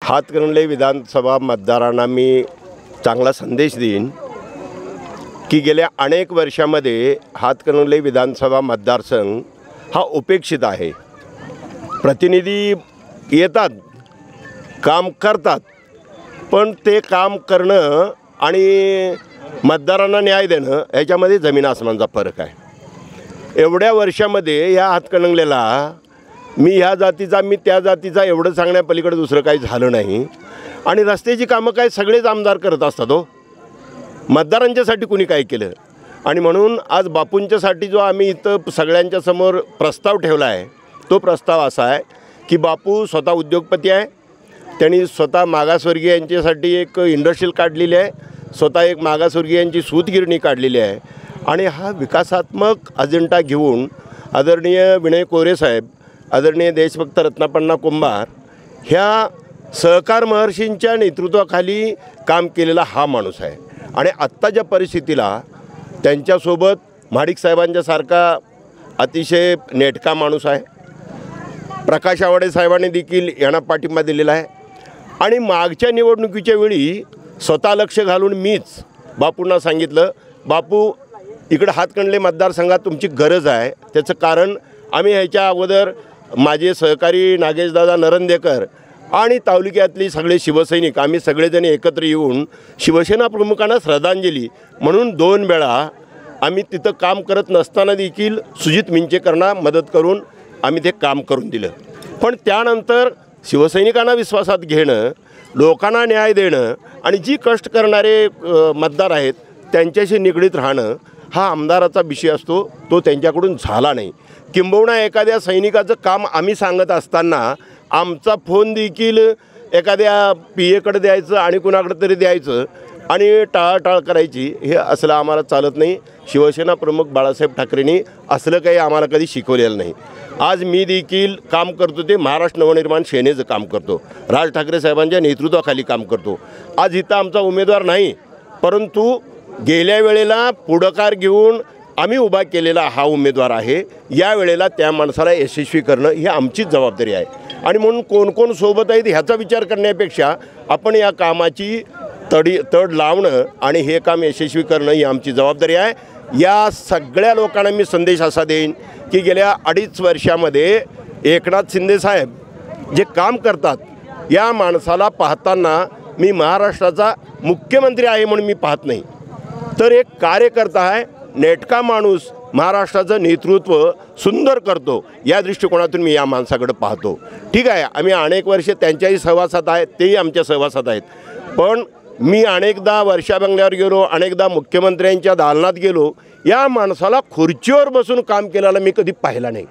हातकणंगले विधानसभा मतदारांना मी चांगला संदेश देईन की गेल्या अनेक वर्षामध्ये हातकणंगले विधानसभा मतदारसंघ हा उपेक्षित आहे। प्रतिनिधी येतात, काम करतात, पण ते काम करणं आणि मतदारांना न्याय देणं याच्यामध्ये जमीन आसमानचा फरक आहे। एवढ्या वर्षामध्ये या हातकणंगलेला मी ह्या जातीचा मी त्या जातीचा एवढं सांगण्यापलीकडे दुसरं काही झालं नाही। आणि रस्त्याची कामं काय सगळेच आमदार करत असतात हो, मतदारांच्यासाठी कुणी काय केलं? आणि म्हणून आज बापूंच्यासाठी जो आम्ही इथं सगळ्यांच्या समोर प्रस्ताव ठेवला आहे तो प्रस्ताव असा आहे की बापू स्वतः उद्योगपती आहे, त्यांनी स्वतः मागासवर्गीयांच्यासाठी एक इंडस्ट्रियल काढलेली आहे, स्वतः एक मागासवर्गीयांची सूतगिरणी काढलेली आहे। आणि हा विकासात्मक अजेंडा घेऊन आदरणीय विनय कोरे साहेब, आदरणीय देशभक्त रत्नापण्णा कुंभार ह्या सहकार महर्षींच्या नेतृत्वाखाली काम केलेला हा माणूस आहे। आणि आत्ताच्या परिस्थितीला त्यांच्यासोबत महाडिक साहेबांच्या सारखा अतिशय नेटका माणूस आहे। प्रकाश आवाडे साहेबांनी देखील यांना पाठिंबा दिलेला आहे। आणि मागच्या निवडणुकीच्या वेळी स्वतः लक्ष घालून मीच बापूंना सांगितलं, बापू इकडं हातकणंगले मतदारसंघात तुमची गरज आहे। त्याचं कारण आम्ही ह्याच्या अगोदर माझे सहकारी नागेशदादा नरंदेकर आणि तालुक्यातली सगळे शिवसैनिक आम्ही सगळेजण एकत्र येऊन शिवसेना प्रमुखांना श्रद्धांजली म्हणून 2 वेळा आम्ही तिथं काम करत नसताना देखील सुजित मिंचेकरांना मदत करून आम्ही ते काम करून दिलं। पण त्यानंतर शिवसैनिकांना विश्वासात घेणं, लोकांना न्याय देणं आणि जी कष्ट करणारे मतदार आहेत त्यांच्याशी निगडीत राहणं हा आमदाराचा विषय असतो, तो त्यांच्याकडून झाला नाही। किंबहुना एखाद्या सैनिकाचं काम आम्ही सांगत असताना आमचा फोन देखील एखाद्या पीएकडे द्यायचं आणि कुणाकडे तरी द्यायचं आणि टाळाटाळ करायची, हे असलं आम्हाला चालत नाही। शिवसेना प्रमुख बाळासाहेब ठाकरेंनी असलं काही आम्हाला कधी शिकवलेलं नाही। आज मी देखील काम करतो ते महाराष्ट्र नवनिर्माण सेनेचं काम करतो, राज ठाकरे साहेबांच्या नेतृत्वाखाली काम करतो। आज इथं आमचा उमेदवार नाही, परंतु गेल्या वेळेला पुढाकार घेऊन आम्ही उभा केलेला हा उमेदवार आहे। या वेळेला त्या माणसाला यशस्वी करणं ही आमचीच जबाबदारी आहे। आणि म्हणून कोण कोण सोबत आहेत ह्याचा विचार करण्यापेक्षा आपण या कामाची तड लावणं आणि हे काम यशस्वी करणं ही आमची जबाबदारी आहे। या सगळ्या लोकांना मी संदेश असा देईन की गेल्या 2.5 वर्षामध्ये एकनाथ शिंदे साहेब जे काम करतात, या माणसाला पाहताना मी महाराष्ट्राचा मुख्यमंत्री आहे म्हणून मी पाहत नाही, तर एक कार्यकर्ता आहे, नेटका माणूस, महाराष्ट्राचं नेतृत्व सुंदर करतो, या दृष्टिकोनातून मी या माणसाकडे पाहतो। ठीक आहे, आम्ही अनेक वर्षे त्यांच्याही सहवासात आहेत, तेही आमच्या सहवासात आहेत, पण मी अनेकदा वर्षा बंगल्यावर गेलो, अनेकदा मुख्यमंत्र्यांच्या दालनात गेलो, या माणसाला खुर्चीवर बसून काम केलेलं मी कधी पाहिलं नाही।